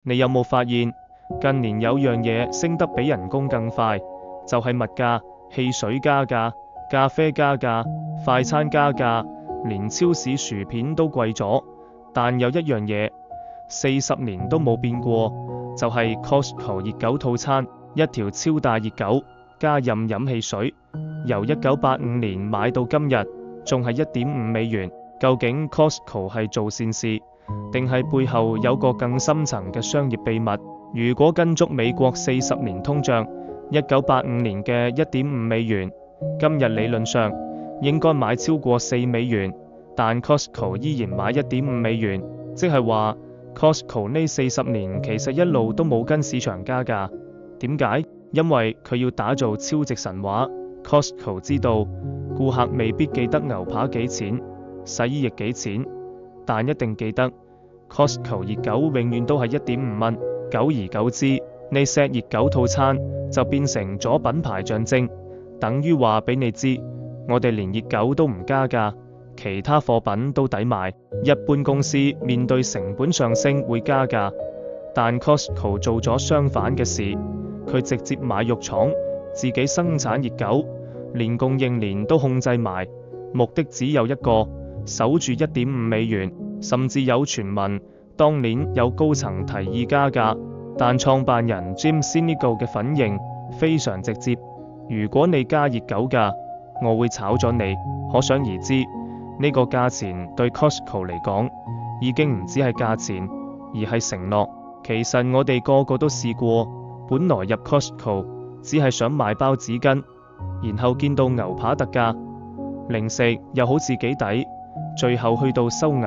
你有冇發現近年有樣嘢升得比人工更快，就係物價，汽水加價，咖啡加價，快餐加價，連超市薯片都貴咗。但有一樣嘢40年都冇變過，就係 Costco 熱狗套餐，一條超大熱狗加任飲汽水，由1985年買到今日，仲係1.5美元。究竟 Costco 係做善事，定係背後有個更深層嘅商業秘密？如果跟足美國40年通脹，1985年嘅1.5美元，今日理論上應該買超過4美元，但 Costco 依然買1.5美元，即係話 Costco 呢40年其實一路都冇跟市場加價。點解？因為佢要打造超值神話。Costco 知道顧客未必記得牛扒幾錢，洗衣液幾錢，但一定記得 Costco 熱狗永遠都係1.5蚊。久而久之，呢 set 熱狗套餐就變成咗品牌象徵，等於話俾你知，我哋連熱狗都唔加價，其他貨品都抵買。一般公司面對成本上升會加價，但 Costco 做咗相反嘅事，佢直接買肉廠，自己生產熱狗，連供應鏈都控制埋，目的只有一個，守住1.5美元。甚至有傳聞當年有高層提議加價，但創辦人 Jim Sinegal 嘅反應非常直接，如果你加熱狗價，我會炒咗你。可想而知，呢個價錢對 Costco 嚟講已經唔止係價錢，而係承諾。其實我哋個個都試過，本來入 Costco 只係想買包紙巾，然後見到牛扒特價，零食又好似幾抵，最後去到收銀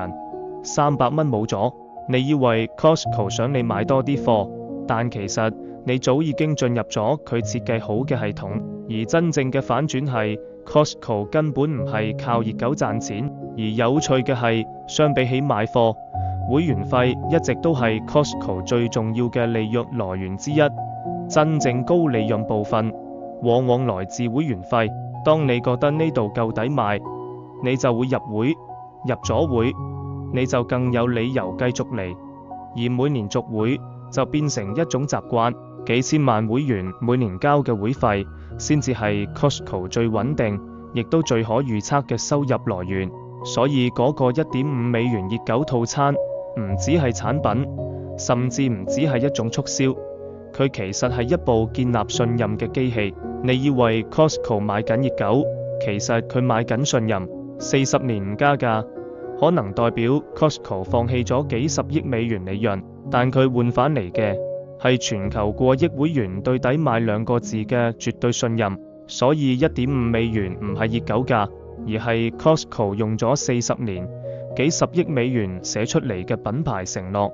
300蚊冇咗。你以為 Costco 想你買多啲貨，但其實你早已經進入咗佢設計好嘅系統。而真正嘅反轉係 Costco 根本唔係靠熱狗賺錢，而有趣嘅係，相比起買貨，會員費一直都係 Costco 最重要嘅利潤來源之一。真正高利潤部分往往來自會員費。當你覺得呢度夠抵買，你就會入會，入咗會你就更有理由繼續嚟，而每年續會就變成一種習慣。幾千萬會員每年交嘅會費，先至係 Costco 最穩定，亦都最可預測嘅收入來源。所以嗰個1.5美元熱狗套餐唔只係產品，甚至唔只係一種促銷，佢其實係一部建立信任嘅機器。你以為 Costco 買緊熱狗，其實佢買緊信任。40年唔加價，可能代表 Costco 放棄咗幾十億美元利潤，但佢換返嚟嘅係全球過億會員對抵買2個字嘅絕對信任。所以1.5美元唔係熱狗價，而係 Costco 用咗40年幾十億美元寫出嚟嘅品牌承諾。